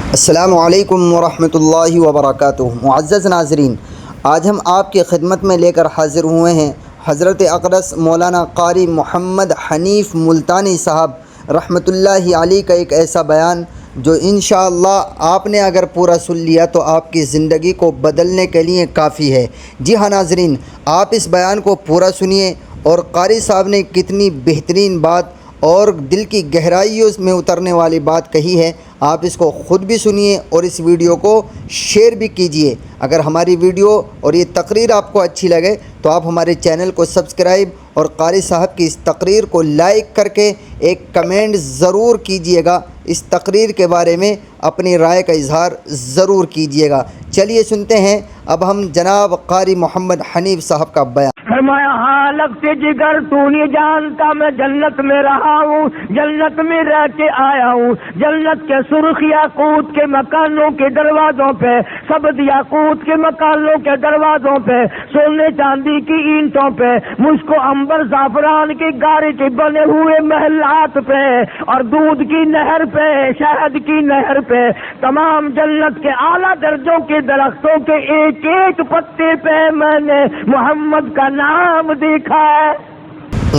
السلام علیکم ورحمۃ اللہ وبرکاتہ۔ معزز ناظرین، آج ہم آپ کی خدمت میں لے کر حاضر ہوئے ہیں حضرت اقدس مولانا قاری محمد حنیف ملتانی صاحب رحمۃ اللہ علیہ کا ایک ایسا بیان جو انشاءاللہ آپ نے اگر پورا سن لیا تو آپ کی زندگی کو بدلنے کے لیے کافی ہے۔ جی ہاں ناظرین، آپ اس بیان کو پورا سنیے اور قاری صاحب نے کتنی بہترین بات اور دل کی گہرائیوں میں اترنے والی بات کہی ہے، آپ اس کو خود بھی سنیے اور اس ویڈیو کو شیئر بھی کیجئے۔ اگر ہماری ویڈیو اور یہ تقریر آپ کو اچھی لگے تو آپ ہمارے چینل کو سبسکرائب اور قاری صاحب کی اس تقریر کو لائک کر کے ایک کمنٹ ضرور کیجئے گا۔ اس تقریر کے بارے میں اپنی رائے کا اظہار ضرور کیجئے گا۔ چلیے سنتے ہیں اب ہم جناب قاری محمد حنیف صاحب کا بیان۔ فرمایا ہاں لگتے جگر تو نہیں جانتا میں جنت میں رہا ہوں، جنت میں رہ کے آیا ہوں، جنت کے سرخ یاقوت کے مکانوں کے دروازوں پہ، سبز یاقوت کے مکانوں کے دروازوں پہ، سونے چاندی کی اینٹوں پہ، مجھ کو عنبر زعفران کی گارے کے بنے ہوئے محلات پہ اور دودھ کی نہر پہ، شہد کی نہر پہ، تمام جنت کے اعلیٰ درجوں کے درختوں کے ایک ایک پتے پہ میں نے محمد کا نام دیکھا ہے۔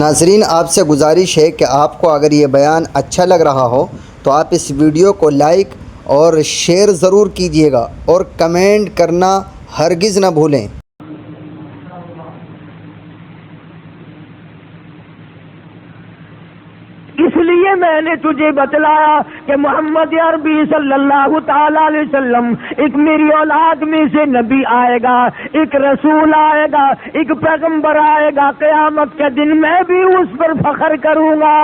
ناظرین، آپ سے گزارش ہے کہ آپ کو اگر یہ بیان اچھا لگ رہا ہو تو آپ اس ویڈیو کو لائک اور شیئر ضرور کیجئے گا اور کمنٹ کرنا ہرگز نہ بھولیں۔ اس لیے میں نے تجھے بتلایا کہ محمد عربی صلی اللہ تعالی علیہ وسلم ایک میری اولاد میں سے نبی آئے گا، ایک رسول آئے گا، ایک پیغمبر آئے گا، قیامت کے دن میں بھی اس پر فخر کروں گا۔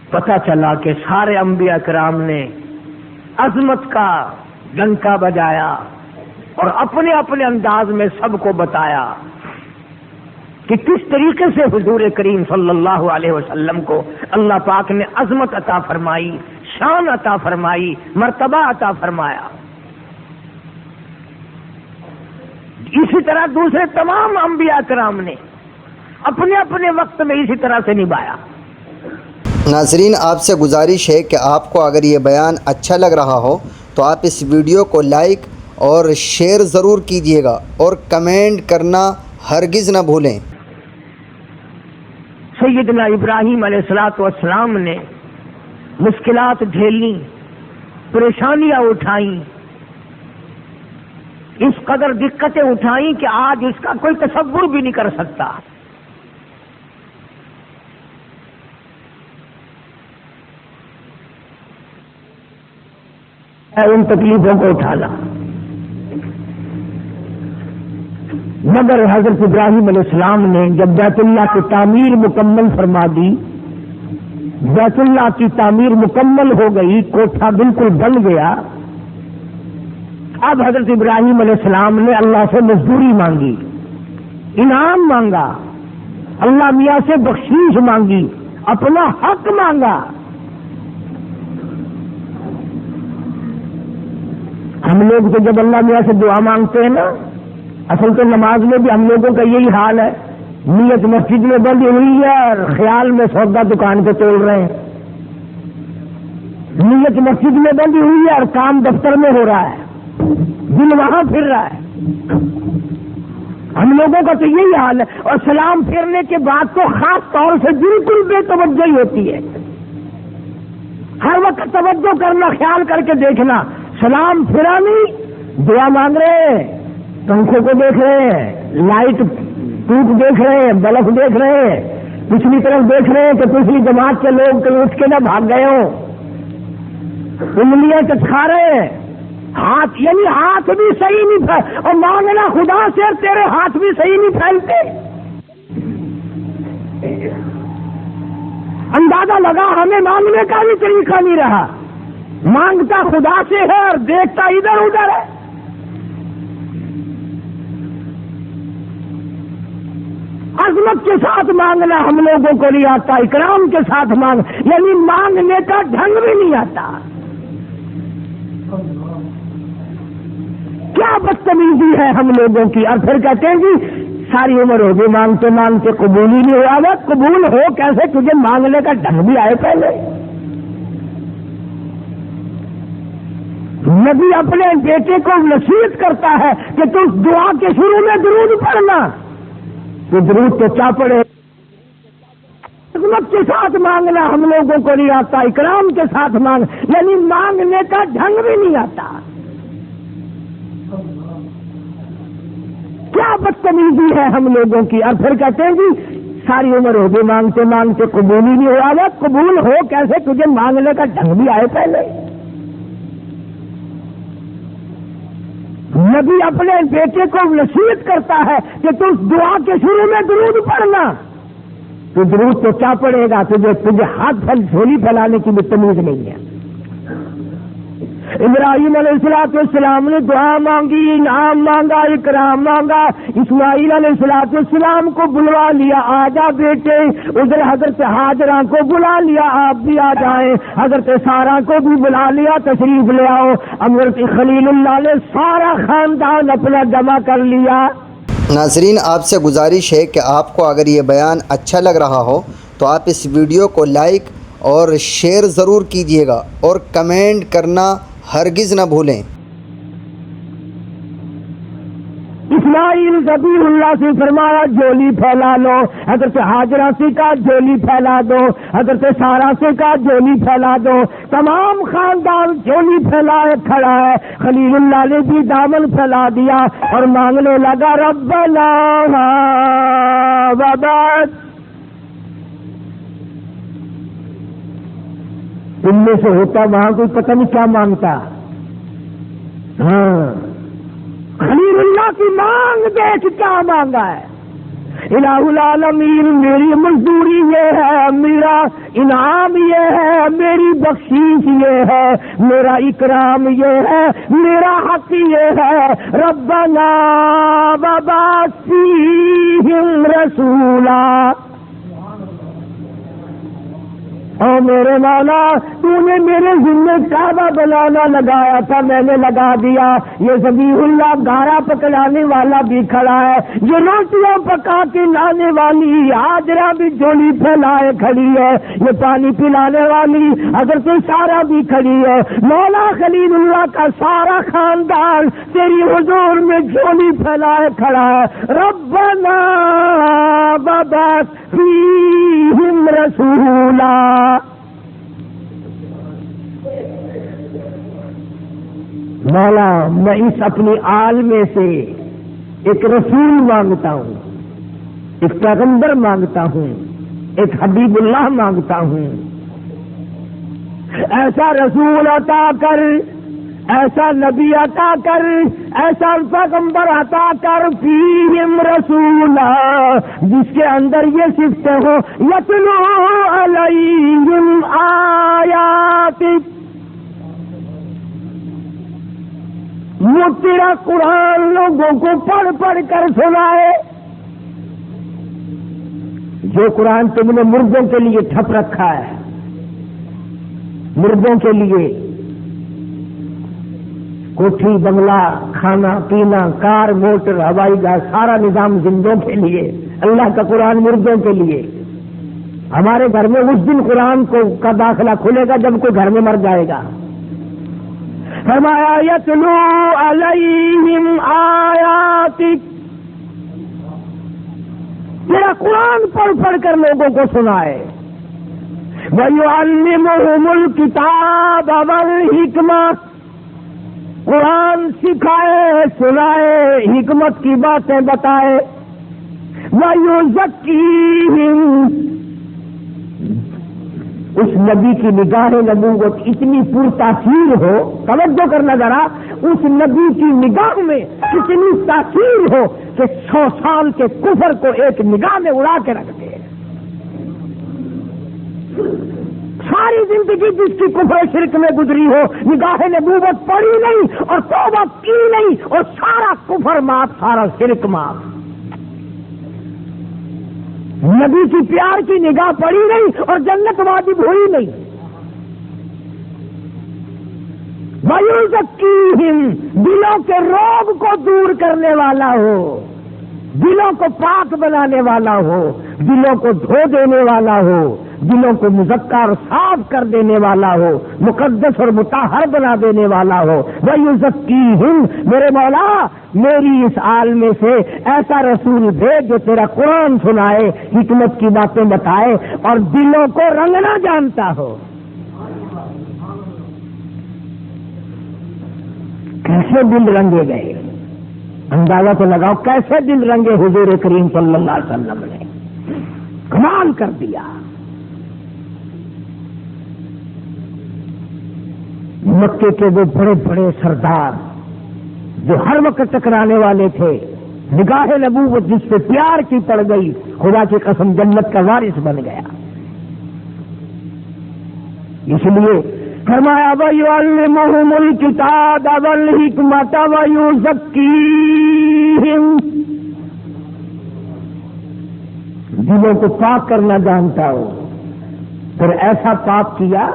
پتہ چلا کہ سارے انبیاء کرام نے عظمت کا ڈنکا بجایا اور اپنے اپنے انداز میں سب کو بتایا کہ کس طریقے سے حضور کریم صلی اللہ علیہ وسلم کو اللہ پاک نے عظمت عطا فرمائی، شان عطا فرمائی، مرتبہ عطا فرمایا۔ اسی طرح دوسرے تمام انبیاء کرام نے اپنے اپنے وقت میں اسی طرح سے نبھایا۔ ناظرین، آپ سے گزارش ہے کہ آپ کو اگر یہ بیان اچھا لگ رہا ہو تو آپ اس ویڈیو کو لائک اور شیئر ضرور کیجئے گا اور کمنٹ کرنا ہرگز نہ بھولیں۔ سیدنا ابراہیم علیہ السلام نے مشکلات جھیلیں، پریشانیاں اٹھائیں، اس قدر دقتیں اٹھائیں کہ آج اس کا کوئی تصور بھی نہیں کر سکتا۔ ان تکلیفوں کو اٹھانا، مگر حضرت ابراہیم علیہ السلام نے جب بیت اللہ کی تعمیر مکمل فرما دی، بیت اللہ کی تعمیر مکمل ہو گئی، کوٹھا بالکل بن گیا، اب حضرت ابراہیم علیہ السلام نے اللہ سے مزدوری مانگی، انعام مانگا، اللہ میاں سے بخشش مانگی، اپنا حق مانگا۔ ہم لوگ تو جب اللہ میاں سے دعا مانگتے ہیں نا، اصل تو نماز میں بھی ہم لوگوں کا یہی حال ہے، نیت مسجد میں بندی ہوئی ہے اور خیال میں سودا دکان پہ تول رہے ہیں، نیت مسجد میں بندی ہوئی ہے اور کام دفتر میں ہو رہا ہے، دل وہاں پھر رہا ہے۔ ہم لوگوں کا تو یہی حال ہے، اور سلام پھیرنے کے بعد تو خاص طور سے بالکل بے توجہی ہوتی ہے، ہر وقت توجہ کرنا، خیال کر کے دیکھنا، سلام پھرا نہیں، دعا مانگ رہے ہیں، پنکھوں کو دیکھ رہے ہیں، لائٹ ٹوٹ دیکھ رہے ہیں، بلب دیکھ رہے ہیں، پچھلی طرف دیکھ رہے ہیں کہ پچھلی جماعت کے لوگ کہیں اٹھ کے نہ بھاگ گئے ہوں، انگلیاں چٹکا رہے ہیں، ہاتھ یعنی ہاتھ بھی صحیح نہیں پھیل، اور مانگنا خدا سے تیرے ہاتھ بھی صحیح نہیں پھیلتے۔ اندازہ لگا ہمیں مانگنے کا بھی طریقہ نہیں رہا، مانگتا خدا سے ہے اور دیکھتا ادھر ادھر ہے۔ عظمت کے ساتھ مانگنا ہم لوگوں کو نہیں آتا، اکرام کے ساتھ یعنی مانگنے کا ڈھنگ بھی نہیں آتا۔ کیا بدتمیزی ہے ہم لوگوں کی، اور پھر کہتے ہیں جی ساری عمر ہوگی مانگتے مانگتے قبول ہی نہیں ہوا. وہ قبول ہو کیسے؟ تجھے مانگنے کا ڈھنگ بھی آئے پہلے. نبی اپنے بیٹے کو نصیحت کرتا ہے کہ تو اس دعا کے شروع میں درود پڑھنا. تو درود تو کیا پڑھے؟ عظمت کے ساتھ مانگنا ہم لوگوں کو نہیں آتا, اکرام کے ساتھ مانگ, یعنی مانگنے کا ڈھنگ بھی نہیں آتا. کیا بدتمیزی ہے ہم لوگوں کی. اور پھر کہتے ہیں جی ساری عمر ہوگی مانگتے مانگتے قبول ہی نہیں ہوا. وہ قبول ہو کیسے؟ تجھے مانگنے کا ڈھنگ بھی آئے پہلے. نبی اپنے بیٹے کو نصیحت کرتا ہے کہ تو اس دعا کے شروع میں درود پڑھنا. تو درود تو کیا پڑھے گا؟ تجھے ہاتھ جھولی پھیلانے کی بھی تمیز نہیں ہے. ابراہیم علیہ السلام نے دعا مانگی, انعام مانگا, اکرام مانگا. اسماعیل علیہ السلام کو بلوا لیا, آجا بیٹے. ادھر حضرت ہاجرہ کو بلا لیا, آپ بھی آ جائیں. حضرت سارہ کو بھی بلا لیا, تشریف لے آؤ. حضرت خلیل اللہ نے سارا خاندان اپنا جمع کر لیا. ناظرین, آپ سے گزارش ہے کہ آپ کو اگر یہ بیان اچھا لگ رہا ہو تو آپ اس ویڈیو کو لائک اور شیئر ضرور کیجیے گا, اور کمنٹ کرنا ہرگز نہ بھولیں. اسماعیل ذبیح اللہ سے فرمایا جھولی پھیلا لو. حضرت ہاجرہ سے کہا جھولی پھیلا دو. حضرت سارہ سے کہا جھولی پھیلا دو. تمام خاندان جھولی پھیلائے کھڑا ہے. خلیل اللہ نے بھی دامن پھیلا دیا اور مانگنے لگا ربنا وبعد. ان میں سے ہوتا وہاں کوئی پتہ نہیں کیا مانگتا. ہاں, خلیل اللہ کی مانگ دیکھ کیا مانگا ہے. الہ العالمین میری مزدوری یہ ہے, میرا انعام یہ ہے, میری بخشش یہ ہے, میرا اکرام یہ ہے, میرا حق یہ ہے. ربنا وبعث فیہم رسولا. اور میرے مولا تو نے میرے ذمہ کعبہ بنانا لگایا تھا, میں نے لگا دیا. یہ ذبیح اللہ گارا پکڑانے والا بھی کھڑا ہے, یہ روٹیاں پکا کے لانے والی ہاجرہ بھی جھولی پھیلائے کھڑی ہے, یہ پانی پلانے والی حضرت سارہ بھی کھڑی ہے. مولا خلیل اللہ کا سارا خاندان تیری حضور میں جھولی پھیلائے کھڑا ہے. ربنا وبعث فیہم رسولا. مولا میں اس اپنی آل میں سے ایک رسول مانگتا ہوں, ایک پیغمبر مانگتا ہوں, ایک حبیب اللہ مانگتا ہوں. ایسا رسول عطا کر, ایسا نبی عطا کر, ایسا پیغمبر عطا کر. فیہم رسولا, جس کے اندر یہ صفتیں ہو, یتلو علیہم آیاتک, وہ تیرا قرآن لوگوں کو پڑھ پڑھ کر سنائے. جو قرآن تم نے مردوں کے لیے ٹھپ رکھا ہے, مردوں کے لیے کوٹھی بنگلہ, کھانا پینا, کار موٹر, ہوائی جہاز, سارا نظام زندوں کے لیے. اللہ کا قرآن مردوں کے لیے. ہمارے گھر میں اس دن قرآن کا داخلہ کھلے گا جب کوئی گھر میں مر جائے گا. فرمایا یتلو علیہم آیاتک, میرا قرآن پڑھ پڑھ کر لوگوں کو سنائے. وَيُعَلِّمُهُمُ الْكِتَابَ وَالْحِکْمَةَ, قرآن سکھائے, سنائے, حکمت کی باتیں بتائے. وَيُزَكِّيهِمْ, اس نبی کی نگاہ نبوت اتنی پرتاثیر ہو, توجہ کرنا ذرا, اس نبی کی نگاہ میں اتنی تاثیر ہو کہ 100 سال کے کفر کو ایک نگاہ میں اڑا کے رکھ دے. ساری زندگی جس کی کفر شرک میں گزری ہو, نگاہ نبوت پڑی نہیں اور توبہ کی نہیں, اور سارا کفر معاف, سارا شرک معاف. نبی کی پیار کی نگاہ پڑی نہیں اور جنت واجب ہوئی نہیں. وَيُزَكِّيهِمْ, دلوں کے روگ کو دور کرنے والا ہو. دلوں کو پاک بنانے والا ہو، دلوں کو دھو دینے والا ہو، دلوں کو مزکا اور صاف کر دینے والا ہو، مقدس اور مطہر بنا دینے والا ہو۔ وَيُزَكِّيهِمْ، میرے مولا میری اس عالم میں سے ایسا رسول بھیج جو تیرا قرآن سنائے، حکمت کی باتیں بتائے اور دلوں کو رنگنا جانتا ہو۔ کیسے دل رنگے گئے، اندازہ تو لگاؤ کیسے دل رنگے حضور کریم صلی اللہ علیہ وسلم نے، کمال کر دیا۔ مکے کے وہ بڑے بڑے سردار جو ہر وقت ٹکرانے والے تھے، نگاہ نبوت جس پہ پیار کی پڑ گئی، خدا کی قسم جنت کا وارث بن گیا۔ اس لیے فرمایا وَيُعَلِّمُهُمُ الْكِتَابَ وَالْحِكْمَةَ وَيُزَكِّيهِمْ، دلوں کو پاک کرنا جانتا ہو۔ پھر ایسا پاک کیا،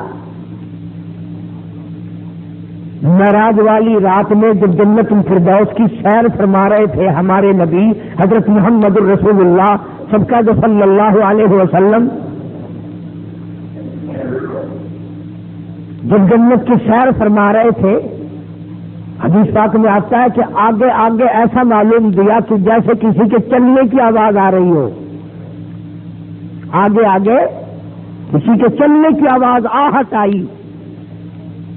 معراج والی رات میں جب جنت الفردوس کی سیر فرما رہے تھے ہمارے نبی حضرت محمد الرسول اللہ سب کا جو صلی اللہ علیہ وسلم، جب جنت کی سیر فرما رہے تھے، حدیث پاک میں آتا ہے کہ آگے آگے ایسا معلوم دیا کہ جیسے کسی کے چلنے کی آواز آ رہی ہو، آگے آگے کسی کے چلنے کی آواز آہٹ آئی۔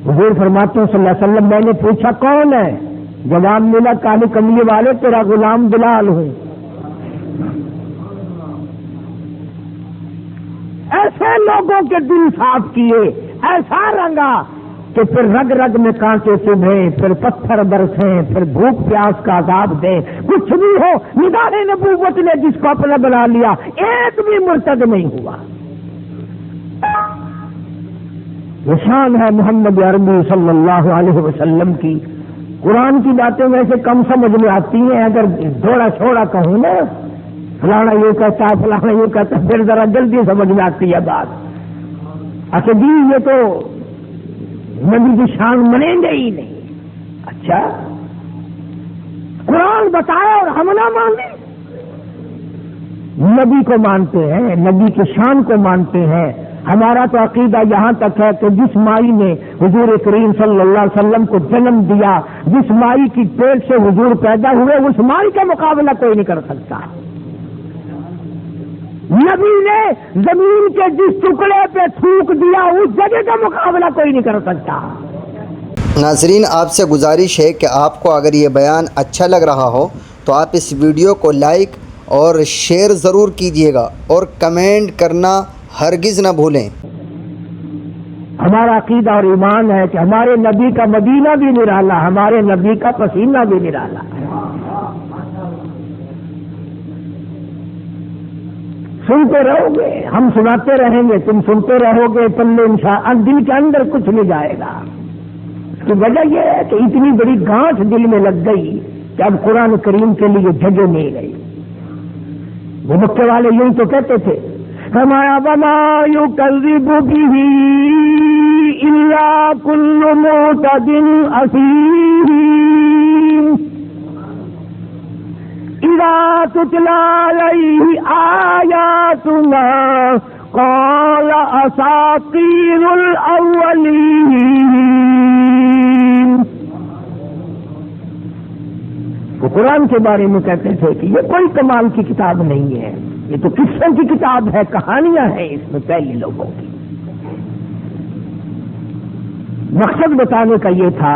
حضور فرماتے ہیں صلی اللہ علیہ وسلم، میں نے پوچھا کون ہے؟ جواب ملا کالی کملی والے تیرا غلام بلال ہوں۔ ایسے لوگوں کے دل صاف کیے، ایسا رنگا کہ پھر رگ رگ میں کانٹے چبھیں، پھر پتھر برسیں، پھر بھوک پیاس کا عذاب دیں، کچھ بھی ہو، نگاہ نبوت نے جس کو اپنا بنا لیا ایک بھی مرتد نہیں ہوا۔ شان ہے محمد عربی صلی اللہ علیہ وسلم کی۔ قرآن کی باتیں ویسے کم سمجھ میں آتی ہیں، اگر تھوڑا چھوڑا کہوں نا، فلانا یہ کہتا ہے فلانا یہ کہتا ہے، پھر ذرا جلدی سمجھ میں آتی ہے بات۔ اچھا جی یہ تو نبی کی شان منیں گے ہی نہیں۔ اچھا قرآن بتایا اور ہم نہ مانیں؟ نبی کو مانتے ہیں، نبی کی شان کو مانتے ہیں۔ ہمارا تو عقیدہ یہاں تک ہے کہ جس مائی نے حضور کریم صلی اللہ علیہ وسلم کو جنم دیا، جس مائی کی پیٹ سے حضور پیدا ہوئے، اس مائی کا مقابلہ کوئی نہیں کر سکتا۔ نبی نے زمین کے جس ٹکڑے پہ تھوک دیا اس جگہ کا مقابلہ کوئی نہیں کر سکتا۔ ناظرین آپ سے گزارش ہے کہ آپ کو اگر یہ بیان اچھا لگ رہا ہو تو آپ اس ویڈیو کو لائک اور شیئر ضرور کیجیے گا اور کمنٹ کرنا ہرگز نہ بھولیں۔ ہمارا عقیدہ اور ایمان ہے کہ ہمارے نبی کا مدینہ بھی نرالا، ہمارے نبی کا پسینہ بھی نرالا۔ سنتے رہو گے، ہم سناتے رہیں گے، تم سنتے رہو گے، پلے انشاء دل کے اندر کچھ نہیں جائے گا۔ اس کی وجہ یہ ہے کہ اتنی بڑی گانٹھ دل میں لگ گئی کہ اب قرآن کریم کے لیے جگہ نہیں رہی۔ وہ مکے والے یوں تو کہتے تھے، فرمایا وما یکذب بہ الا کل معتد اثیم اذا تتلی علیہ آیاتنا قال اساطیر الاولین۔ وہ قرآن کے بارے میں کہتے تھے کہ یہ کوئی کمال کی کتاب نہیں ہے، یہ تو قصوں کی کتاب ہے، کہانیاں ہیں اس میں پہلے لوگوں کی۔ مقصد بتانے کا یہ تھا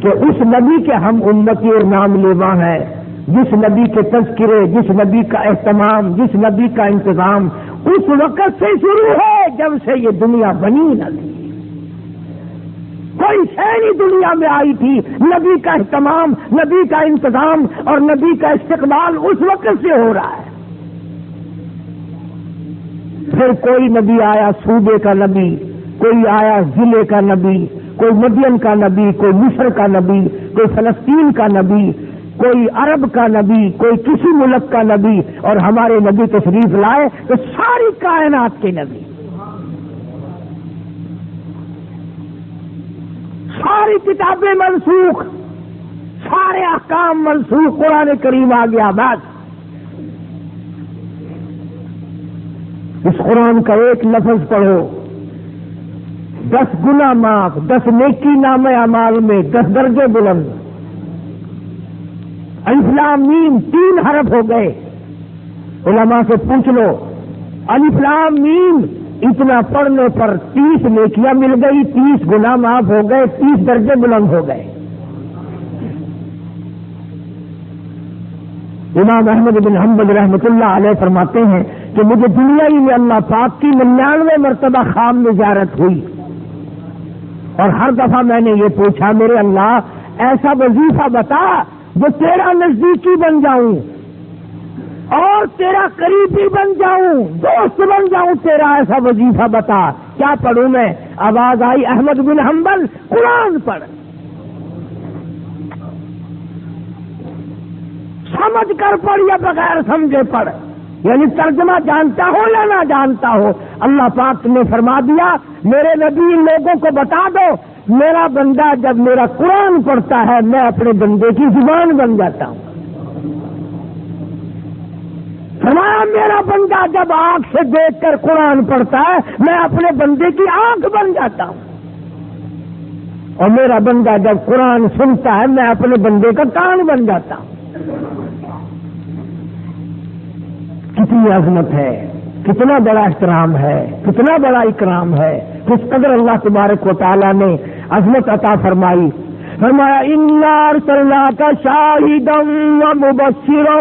کہ اس نبی کے ہم امتی اور نام لیوا ہیں، جس نبی کے تذکرے، جس نبی کا اہتمام، جس نبی کا انتظام اس وقت سے شروع ہے جب سے یہ دنیا بنی نہ تھی۔ کوئی شہری دنیا میں آئی تھی، نبی کا اہتمام، نبی کا انتظام اور نبی کا استقبال اس وقت سے ہو رہا ہے۔ پھر کوئی نبی آیا صوبے کا نبی، کوئی آیا ضلع کا نبی، کوئی مدین کا نبی، کوئی مصر کا نبی، کوئی فلسطین کا نبی، کوئی عرب کا نبی، کوئی کسی ملک کا نبی، اور ہمارے نبی تشریف لائے تو ساری کائنات کے نبی، ساری کتابیں منسوخ، سارے احکام منسوخ، قرآن کریم آ گیا، بس اس قرآن کا ایک لفظ پڑھو 10 گناہ معاف، 10 نیکی نامہ اعمال میں 10 درجے بلند۔ الف لام میم 3 حرف ہو گئے، علماء سے پوچھ لو، الف لام میم اتنا پڑھنے پر 30 نیکیاں مل گئی، 30 گناہ معاف ہو گئے، 30 درجے بلند ہو گئے۔ امام احمد بن حنبل رحمۃ اللہ علیہ فرماتے ہیں کہ مجھے دنیا ہی میں اللہ پاک کی 99 مرتبہ خواب میں زیارت ہوئی، اور ہر دفعہ میں نے یہ پوچھا میرے اللہ ایسا وظیفہ بتا جو تیرا نزدیکی بن جاؤں اور تیرا قریبی بن جاؤں، دوست بن جاؤں، تیرا ایسا وظیفہ بتا۔ کیا پڑھوں میں؟ آواز آئی احمد بن حنبل قرآن پڑھ، سمجھ کر پڑھ یا بغیر سمجھے پڑھ، یعنی ترجمہ جانتا ہو یا نہ جانتا ہو۔ اللہ پاک نے فرما دیا میرے نبی لوگوں کو بتا دو میرا بندہ جب میرا قرآن پڑھتا ہے میں اپنے بندے کی زبان بن جاتا ہوں۔ فرمایا میرا بندہ جب آنکھ سے دیکھ کر قرآن پڑھتا ہے میں اپنے بندے کی آنکھ بن جاتا ہوں، اور میرا بندہ جب قرآن سنتا ہے میں اپنے بندے کا کان بن جاتا ہوں۔ کتنی عظمت ہے، کتنا بڑا احترام ہے، کتنا بڑا اکرام ہے، کس قدر اللہ تبارک و تعالیٰ نے عظمت عطا فرمائی۔ فرمایا انا ارسلناک شاہدا ومبشرا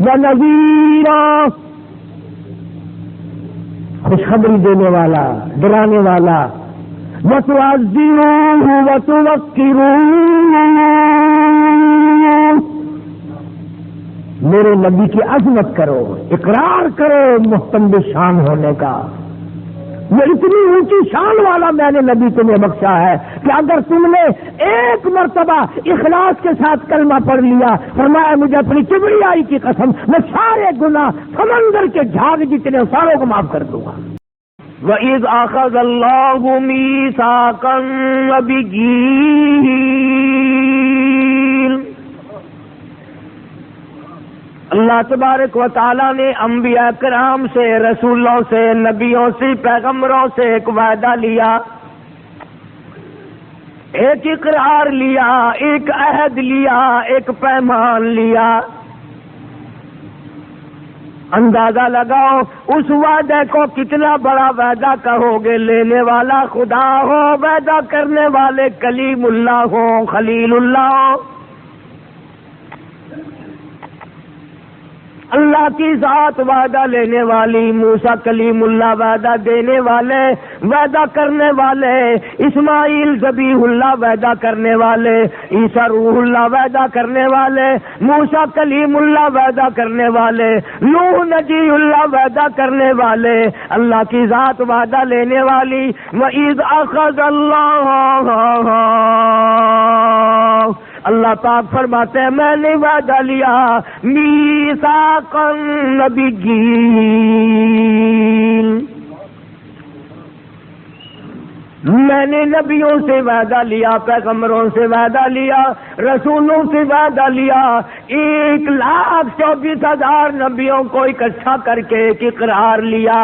ونذیرا، خوشخبری دینے والا، ڈرانے والا، وتعزروہ وتوقروہ، میرے نبی کی عظمت کرو، اقرار کرو محتمل شان ہونے کا۔ یہ اتنی اونچی شان والا میں نے نبی تمہیں بخشا ہے کہ اگر تم نے ایک مرتبہ اخلاص کے ساتھ کلمہ پڑھ لیا، فرمایا مجھے اپنی کبریائی کی قسم میں سارے گناہ سمندر کے جھاگ جتنے ساروں کو معاف کر دوں گا۔ وَإِذْ أَخَذَ اللَّهُ مِيثَاقَ النَّبِيِّينَ، اللہ تبارک و تعالیٰ نے انبیاء کرام سے، رسولوں سے، نبیوں سے، پیغمبروں سے ایک وعدہ لیا، ایک اقرار لیا، ایک عہد لیا، ایک پیمان لیا۔ اندازہ لگاؤ اس وعدے کو کتنا بڑا وعدہ کہو گے۔ لینے والا خدا ہو، وعدہ کرنے والے کلیم اللہ ہو، خلیل اللہ ہو۔ اللہ کی ذات وعدہ لینے والی، موسیٰ کلیم اللہ وعدہ دینے والے، وعدہ کرنے والے، اسماعیل ذبیح اللہ وعدہ کرنے والے، عیسیٰ روح اللہ وعدہ کرنے والے، موسیٰ کلیم اللہ وعدہ کرنے والے، نوح نجی اللہ وعدہ کرنے والے، اللہ کی ذات وعدہ لینے والی۔ وَإِذْ أَخَذَ اللَّهُ، اللہ پاک فرماتے ہیں میں نے وعدہ لیا، میثاق النبیین، میں نے نبیوں سے وعدہ لیا، پیغمبروں سے وعدہ لیا، رسولوں سے وعدہ لیا، 1,24,000 نبیوں کو اکٹھا کر کے ایک اقرار لیا۔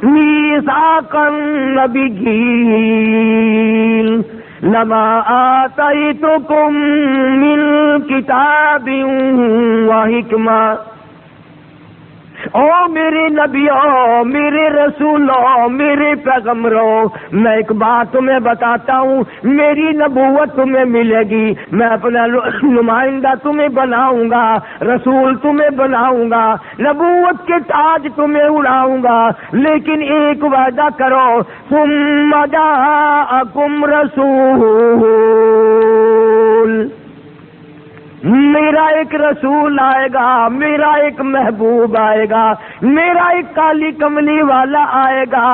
میثاق النبیین لما آتیتکم من کتاب وحکمہ، او میرے نبیوں، میرے رسولوں، میرے پیغمبروں، میں ایک بات تمہیں بتاتا ہوں، میری نبوت تمہیں ملے گی، میں اپنا نمائندہ تمہیں بناؤں گا، رسول تمہیں بناؤں گا، نبوت کے تاج تمہیں اڑاؤں گا، لیکن ایک وعدہ کرو، ثم جاءکم رسول، میرا ایک رسول آئے گا، میرا ایک محبوب آئے گا، میرا ایک کالی کملی والا آئے گا،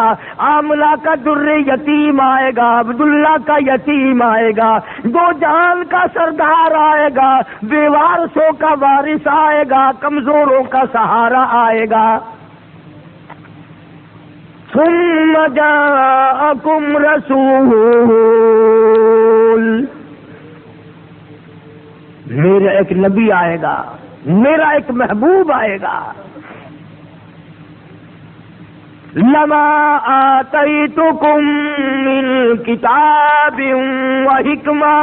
آملہ کا در یتیم آئے گا، عبداللہ کا یتیم آئے گا، دو جہان کا سردار آئے گا، بے وارثوں کا وارث آئے گا، کمزوروں کا سہارا آئے گا۔ ثم جاءکم رسول، میرا ایک نبی آئے گا، میرا ایک محبوب آئے گا، لما آتیتکم من کتاب و حکمہ،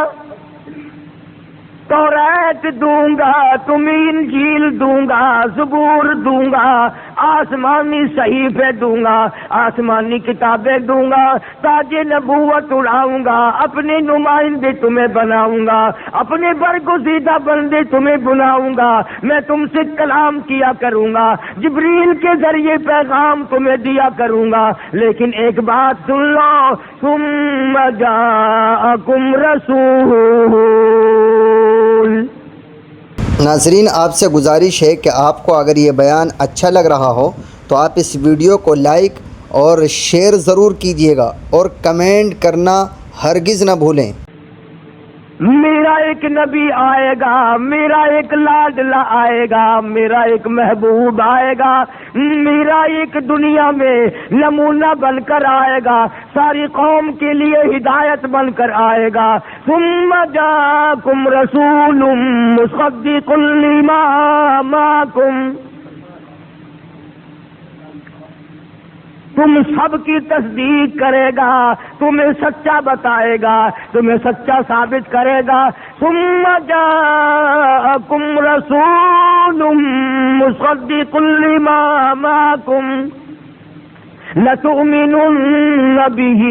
توریت دوں گا، تمہیں انجیل دوں گا، زبور دوں گا، آسمانی صحیفے دوں گا، آسمانی کتابیں دوں گا، تاج نبوت اڑاؤں گا، اپنے نمائندے تمہیں بناؤں گا، اپنے برگزیدہ بندے تمہیں بناؤں گا، میں تم سے کلام کیا کروں گا، جبریل کے ذریعے پیغام تمہیں دیا کروں گا، لیکن ایک بات سن لو، ثم جاءکم رسول۔ ناظرین، آپ سے گزارش ہے کہ آپ کو اگر یہ بیان اچھا لگ رہا ہو تو آپ اس ویڈیو کو لائک اور شیئر ضرور کیجیے گا اور کمنٹ کرنا ہرگز نہ بھولیں۔ میرا ایک نبی آئے گا، میرا ایک لاڈلا آئے گا، میرا ایک محبوب آئے گا، میرا ایک دنیا میں نمونہ بن کر آئے گا، ساری قوم کے لیے ہدایت بن کر آئے گا۔ ثم جاءکم رسول مصدق لما معکم، تم سب کی تصدیق کرے گا، تمہیں سچا بتائے گا، تمہیں سچا ثابت کرے گا۔ ثم جاءکم رسول مصدق لما معکم لتؤمنن به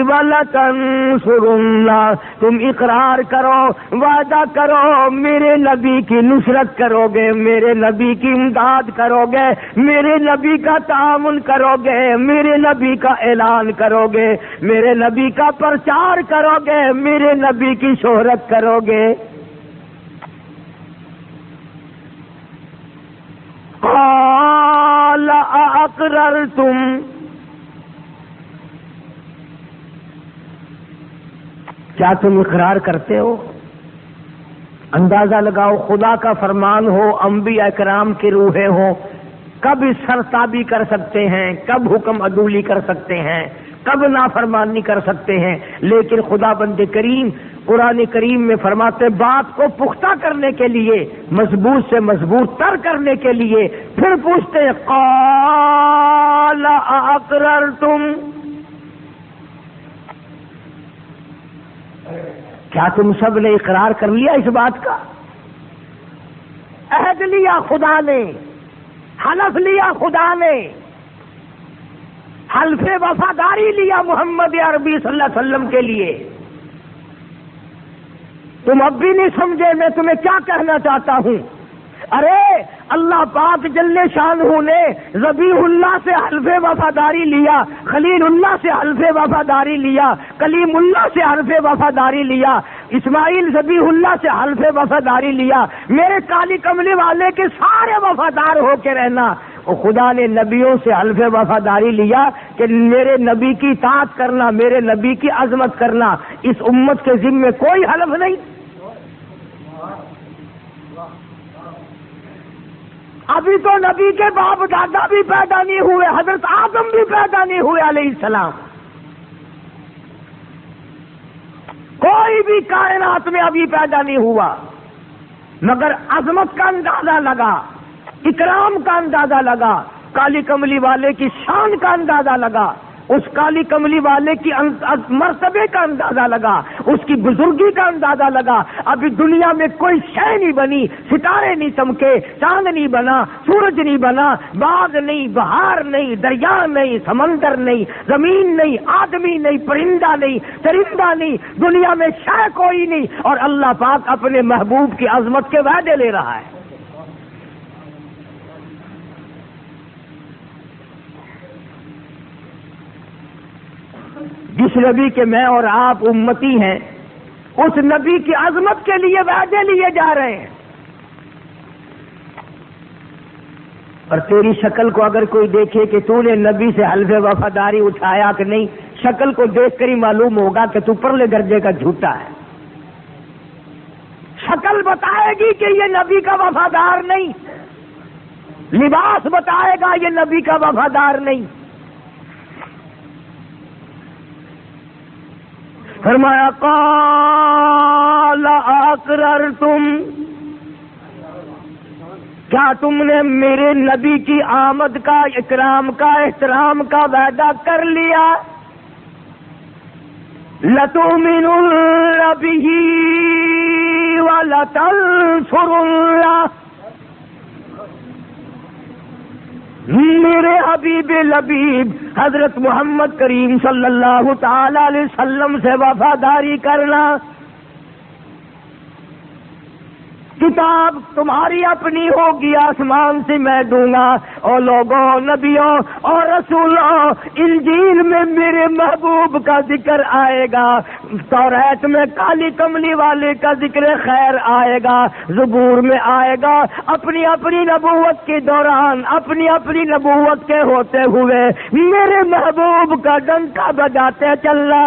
ولتنصرنہ، تم اقرار کرو، وعدہ کرو، میرے نبی کی نصرت کرو گے، میرے نبی کی امداد کرو گے، میرے نبی کا تعاون کرو گے، میرے نبی کا اعلان کرو گے، میرے نبی کا پرچار کرو گے، میرے نبی کی شہرت کرو گے۔ قال اقررتم، کیا تم اقرار کرتے ہو؟ اندازہ لگاؤ، خدا کا فرمان ہو، انبیاء کرام کی روحیں ہوں، کب سرتابی کر سکتے ہیں، کب حکم عدولی کر سکتے ہیں، کب نافرمانی کر سکتے ہیں، لیکن خدا بند کریم قرآن کریم میں فرماتے بات کو پختہ کرنے کے لیے، مضبوط سے مضبوط تر کرنے کے لیے پھر پوچھتے قال اقررتم، کیا تم سب نے اقرار کر لیا اس بات کا؟ عہد لیا خدا نے، حلف لیا خدا نے، حلف وفاداری لیا محمد عربی صلی اللہ علیہ وسلم کے لیے۔ تم اب بھی نہیں سمجھے میں تمہیں کیا کہنا چاہتا ہوں؟ ارے اللہ پاک جل شانہ نے ذبیح اللہ سے حلف وفاداری لیا، خلیل اللہ سے حلف وفاداری لیا، کلیم اللہ سے حلف وفاداری لیا، اسماعیل ذبیح اللہ سے حلف وفاداری لیا، میرے کالی کملی والے کے سارے وفادار ہو کے رہنا۔ اور خدا نے نبیوں سے حلف وفاداری لیا کہ میرے نبی کی اطاعت کرنا، میرے نبی کی عظمت کرنا، اس امت کے ذمے کوئی حلف نہیں۔ ابھی تو نبی کے باپ دادا بھی پیدا نہیں ہوئے، حضرت آدم بھی پیدا نہیں ہوئے علیہ السلام، کوئی بھی کائنات میں ابھی پیدا نہیں ہوا، مگر عظمت کا اندازہ لگا، اکرام کا اندازہ لگا، کالی کملی والے کی شان کا اندازہ لگا، اس کالی کملی والے کی مرتبے کا اندازہ لگا، اس کی بزرگی کا اندازہ لگا۔ ابھی دنیا میں کوئی شے نہیں بنی، ستارے نہیں چمکے، چاند نہیں بنا، سورج نہیں بنا، باغ نہیں، بہار نہیں، دریا نہیں، سمندر نہیں، زمین نہیں، آدمی نہیں، پرندہ نہیں، چرندہ نہیں، دنیا میں شے کوئی نہیں، اور اللہ پاک اپنے محبوب کی عظمت کے وعدے لے رہا ہے۔ جس نبی کے میں اور آپ امتی ہیں، اس نبی کی عظمت کے لیے وعدے لیے جا رہے ہیں۔ اور تیری شکل کو اگر کوئی دیکھے کہ تو نے نبی سے حلف وفاداری اٹھایا کہ نہیں، شکل کو دیکھ کر ہی معلوم ہوگا کہ تو پرلے درجے کا جھوٹا ہے۔ شکل بتائے گی کہ یہ نبی کا وفادار نہیں، لباس بتائے گا یہ نبی کا وفادار نہیں۔ فرمایا قال اقررتم، کیا تم نے میرے نبی کی آمد کا، اکرام کا، احترام کا وعدہ کر لیا؟ لَتُؤْمِنُنَّ بِهِ وَلَتَنْصُرُنَّهُ، میرے حبیب لبیب حضرت محمد کریم صلی اللہ تعالی علیہ وسلم سے وفاداری کرنا، کتاب تمہاری اپنی ہوگی، آسمان سے میں دوں گا، اور لوگوں، نبیوں اور رسولوں، انجیل میں میرے محبوب کا ذکر آئے گا، توریت میں کالی کملی والے کا ذکر خیر آئے گا، زبور میں آئے گا، اپنی اپنی نبوت کے دوران، اپنی اپنی نبوت کے ہوتے ہوئے میرے محبوب کا ڈنکا بجاتے چلنا۔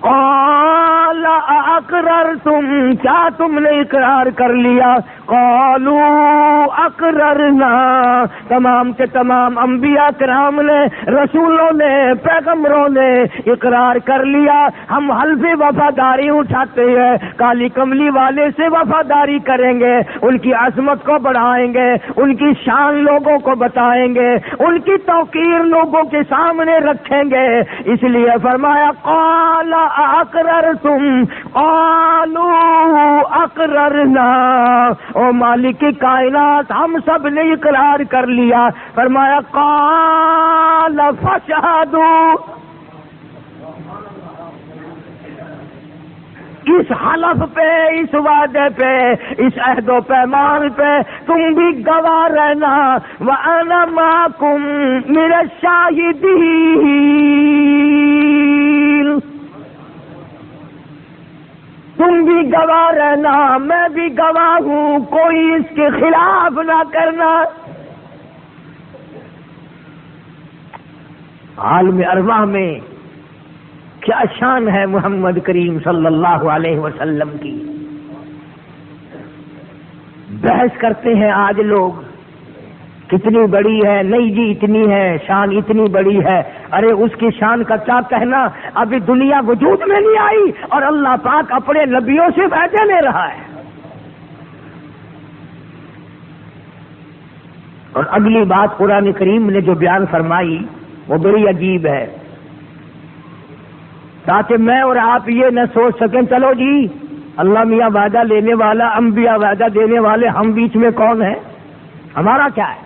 قال اقررتم، کیا تم نے اقرار کر لیا؟ قالوا اقررنا، تمام کے تمام انبیاء کرام نے، رسولوں نے، پیغمبروں نے اقرار کر لیا، ہم حلف وفاداری اٹھاتے ہیں، کالی کملی والے سے وفاداری کریں گے، ان کی عظمت کو بڑھائیں گے، ان کی شان لوگوں کو بتائیں گے، ان کی توقیر لوگوں کے سامنے رکھیں گے، اس لیے فرمایا قال اقررتم قالوا اقررنا، او مالک کائنات ہم سب نے اقرار کر لیا۔ فرمایا قال فاشهدوا، اس حلف پہ، اس وعدے پہ، اس عہد و پیمان پہ تم بھی گواہ رہنا، وَأَنَا مَعَكُمْ مِنَ الشَّاهِدِينَ، تم بھی گواہ رہنا، میں بھی گواہ ہوں، کوئی اس کے خلاف نہ کرنا۔ عالم ارواح میں کیا شان ہے محمد کریم صلی اللہ علیہ وسلم کی۔ بحث کرتے ہیں آج لوگ، کتنی بڑی ہے، نہیں جی اتنی ہے، شان اتنی بڑی ہے، ارے اس کی شان کا کیا کہنا، ابھی دنیا وجود میں نہیں آئی اور اللہ پاک اپنے نبیوں سے وعدے لے رہا ہے۔ اور اگلی بات قرآن کریم نے جو بیان فرمائی وہ بڑی عجیب ہے، تاکہ میں اور آپ یہ نہ سوچ سکیں چلو جی اللہ میاں وعدہ لینے والا، انبیاء وعدہ دینے والے، ہم بیچ میں کون ہے، ہمارا کیا ہے؟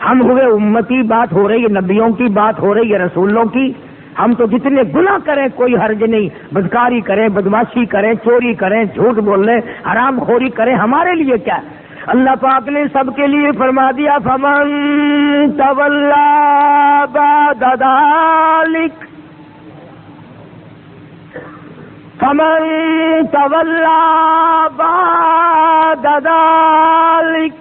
ہم ہوئے امتی، بات ہو رہی ہے نبیوں کی، بات ہو رہی ہے رسولوں کی، ہم تو جتنے گناہ کریں کوئی حرج نہیں، بدکاری کریں، بدماشی کریں، چوری کریں، جھوٹ بولیں، حرام خوری کریں، ہمارے لیے کیا ہے؟ اللہ پاک نے سب کے لیے فرما دیا فمن تولی بعد ذلک، فمن تولی بعد ذلک۔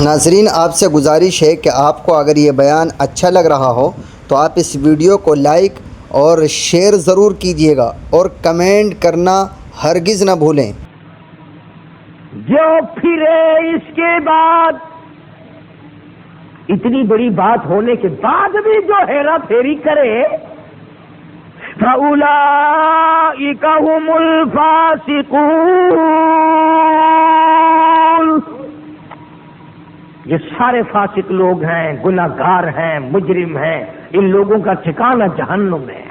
ناظرین، آپ سے گزارش ہے کہ آپ کو اگر یہ بیان اچھا لگ رہا ہو تو آپ اس ویڈیو کو لائک اور شیئر ضرور کیجیے گا، اور کمنٹ کرنا ہرگز نہ بھولیں۔ جو پھرے اس کے بعد، اتنی بڑی بات ہونے کے بعد بھی جو ہیرا پھیری کرے، فَأُولَئِكَ هُمُ الْفَاسِقُونَ، یہ سارے فاسق لوگ ہیں، گناہ گار ہیں، مجرم ہیں، ان لوگوں کا ٹھکانہ جہنم ہے۔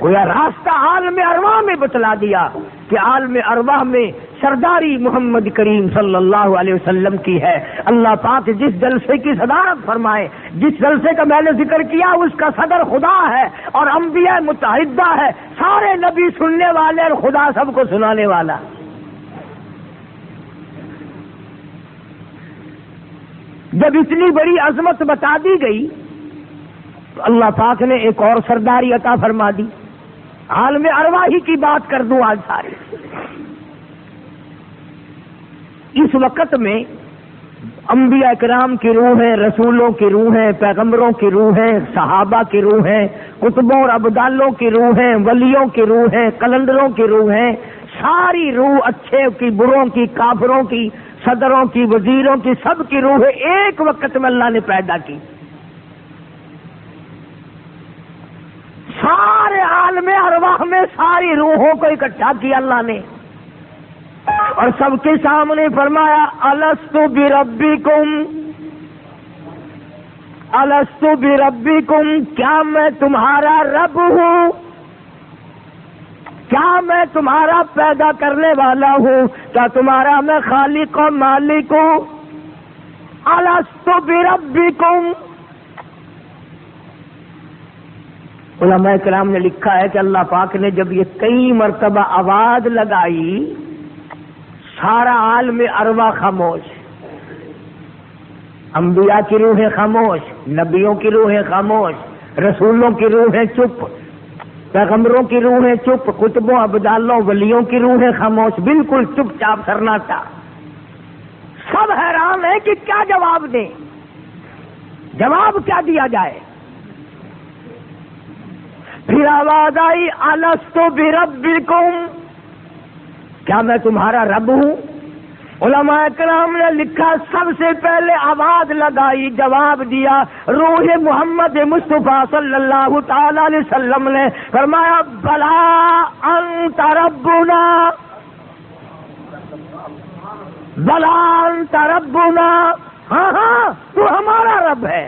گویا راستہ عالم ارواح میں بتلا دیا کہ عالم ارواح میں سرداری محمد کریم صلی اللہ علیہ وسلم کی ہے۔ اللہ پاک جس جلسے کی صدارت فرمائے، جس جلسے کا میں نے ذکر کیا، اس کا صدر خدا ہے اور انبیاء متحدہ ہے، سارے نبی سننے والے اور خدا سب کو سنانے والا۔ جب اتنی بڑی عظمت بتا دی گئی تو اللہ پاک نے ایک اور سرداری عطا فرما دی۔ عالم ارواحی کی بات کر دوں آج ساری۔ اس وقت میں انبیاء کرام کی روح ہیں، رسولوں کی روح ہیں، پیغمبروں کی روح ہیں، صحابہ کی روح ہیں، کتبوں اور ابدالوں کی روح ہیں، ولیوں کی روح ہیں، کلندروں کی روح ہیں، ساری روح، اچھے کی، بروں کی، کافروں کی، صدروں کی، وزیروں کی، سب کی روح ایک وقت میں اللہ نے پیدا کی۔ ارواح میں ساری روحوں کو اکٹھا کیا اللہ نے اور سب کے سامنے فرمایا الستو بربکم، الستو بربکم، کیا میں تمہارا رب ہوں؟ کیا میں تمہارا پیدا کرنے والا ہوں؟ کیا تمہارا میں خالق و مالک ہوں؟ الستو بربکم۔ علماء کرام نے لکھا ہے کہ اللہ پاک نے جب یہ کئی مرتبہ آواز لگائی سارا عالم ارواح خاموش، انبیاء کی روحیں خاموش، نبیوں کی روحیں خاموش، رسولوں کی روحیں چپ، پیغمبروں کی روحیں چپ، کتبوں ابدالوں ولیوں کی روحیں خاموش، بالکل چپ چاپ سناٹا۔ سب حیران ہیں کہ کیا جواب دیں، جواب کیا دیا جائے؟ پھر آواز آئی الستو بربکم، کیا میں تمہارا رب ہوں؟ علماء کرام نے لکھا سب سے پہلے آواز لگائی، جواب دیا روح محمد مصطفیٰ صلی اللہ تعالی علیہ وسلم نے، فرمایا بلا انت ربنا، بلا انت ربنا، ہاں ہاں تو ہمارا رب ہے۔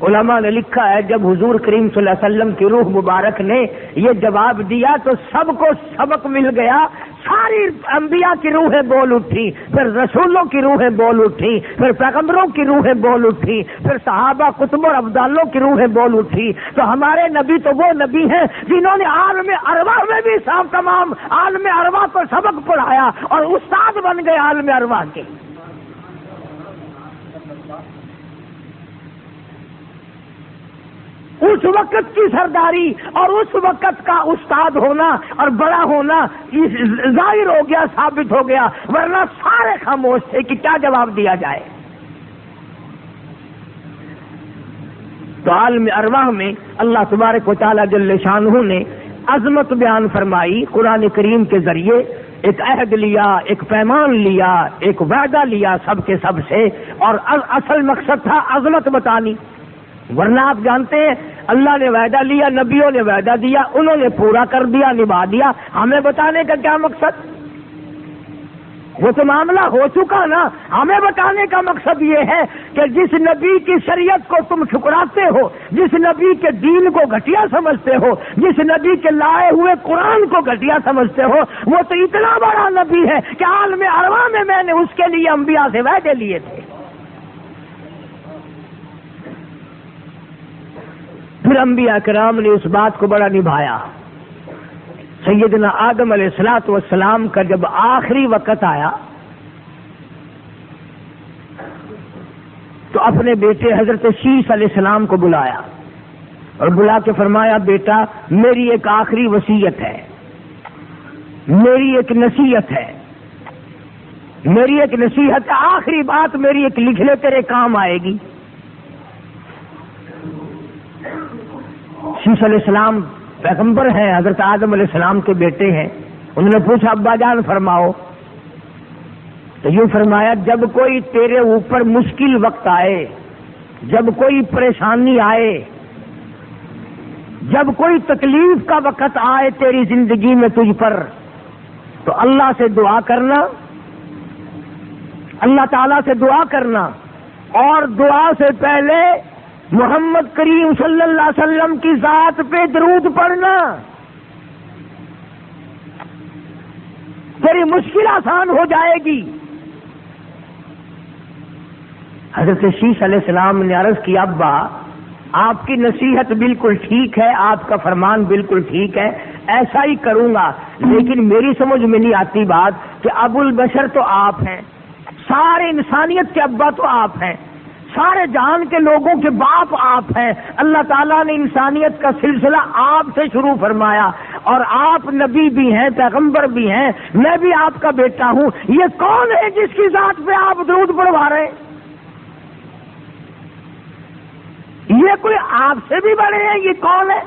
علماء نے لکھا ہے جب حضور کریم صلی اللہ علیہ وسلم کی روح مبارک نے یہ جواب دیا تو سب کو سبق مل گیا، ساری انبیاء کی روحیں بول اٹھی، پھر رسولوں کی روحیں بول اٹھی، پھر پیغمبروں کی روحیں بول اٹھی، پھر صحابہ کتب اور ابدالوں کی روحیں بول اٹھی۔ تو ہمارے نبی تو وہ نبی ہیں جنہوں نے عالم ارواح میں بھی تمام عالم ارواح کو سبق پڑھایا اور استاد بن گئے عالم ارواح کے۔ اس وقت کی سرداری اور اس وقت کا استاد ہونا اور بڑا ہونا ظاہر ہو گیا، ثابت ہو گیا، ورنہ سارے خاموش تھے کہ کیا جواب دیا جائے۔ تو عالم ارواح میں اللہ تبارک و تعالیٰ جل شانہ نے عظمت بیان فرمائی، قرآن کریم کے ذریعے ایک عہد لیا، ایک پیمان لیا، ایک وعدہ لیا سب کے سب سے، اور اصل مقصد تھا عظمت بتانی۔ ورنہ آپ جانتے ہیں اللہ نے وعدہ لیا، نبیوں نے وعدہ دیا، انہوں نے پورا کر دیا، نبھا دیا، ہمیں بتانے کا کیا مقصد؟ وہ تو معاملہ ہو چکا نا۔ ہمیں بتانے کا مقصد یہ ہے کہ جس نبی کی شریعت کو تم ٹھکراتے ہو، جس نبی کے دین کو گھٹیا سمجھتے ہو، جس نبی کے لائے ہوئے قرآن کو گھٹیا سمجھتے ہو، وہ تو اتنا بڑا نبی ہے کہ عالم ارواح میں نے اس کے لیے انبیاء سے وعدے لیے تھے۔ پھر انبیاء کرام نے اس بات کو بڑا نبھایا۔ سیدنا آدم علیہ الصلوۃ والسلام کا جب آخری وقت آیا تو اپنے بیٹے حضرت شیس علیہ السلام کو بلایا اور بلا کے فرمایا بیٹا میری ایک آخری وصیت ہے، میری ایک نصیحت ہے، میری ایک نصیحت ہے، آخری بات میری ایک لکھ لے تیرے کام آئے گی۔ شیس علیہ السلام پیغمبر ہیں، حضرت آدم علیہ السلام کے بیٹے ہیں۔ انہوں نے پوچھا ابا جان فرماؤ، تو یوں فرمایا جب کوئی تیرے اوپر مشکل وقت آئے، جب کوئی پریشانی آئے، جب کوئی تکلیف کا وقت آئے تیری زندگی میں تجھ پر، تو اللہ سے دعا کرنا، اللہ تعالیٰ سے دعا کرنا، اور دعا سے پہلے محمد کریم صلی اللہ علیہ وسلم کی ذات پہ درود پڑھنا، تیری مشکل آسان ہو جائے گی۔ حضرت شیس علیہ السلام نے عرض کیا ابا آپ کی نصیحت بالکل ٹھیک ہے، آپ کا فرمان بالکل ٹھیک ہے، ایسا ہی کروں گا، لیکن میری سمجھ میں نہیں آتی بات کہ ابو البشر تو آپ ہیں، سارے انسانیت کے ابا تو آپ ہیں، سارے جہان کے لوگوں کے باپ آپ ہیں، اللہ تعالیٰ نے انسانیت کا سلسلہ آپ سے شروع فرمایا، اور آپ نبی بھی ہیں، پیغمبر بھی ہیں، میں بھی آپ کا بیٹا ہوں، یہ کون ہے جس کی ذات پہ آپ درود پڑھوا رہے ہیں؟ یہ کوئی آپ سے بھی بڑے ہیں؟ یہ کون ہے؟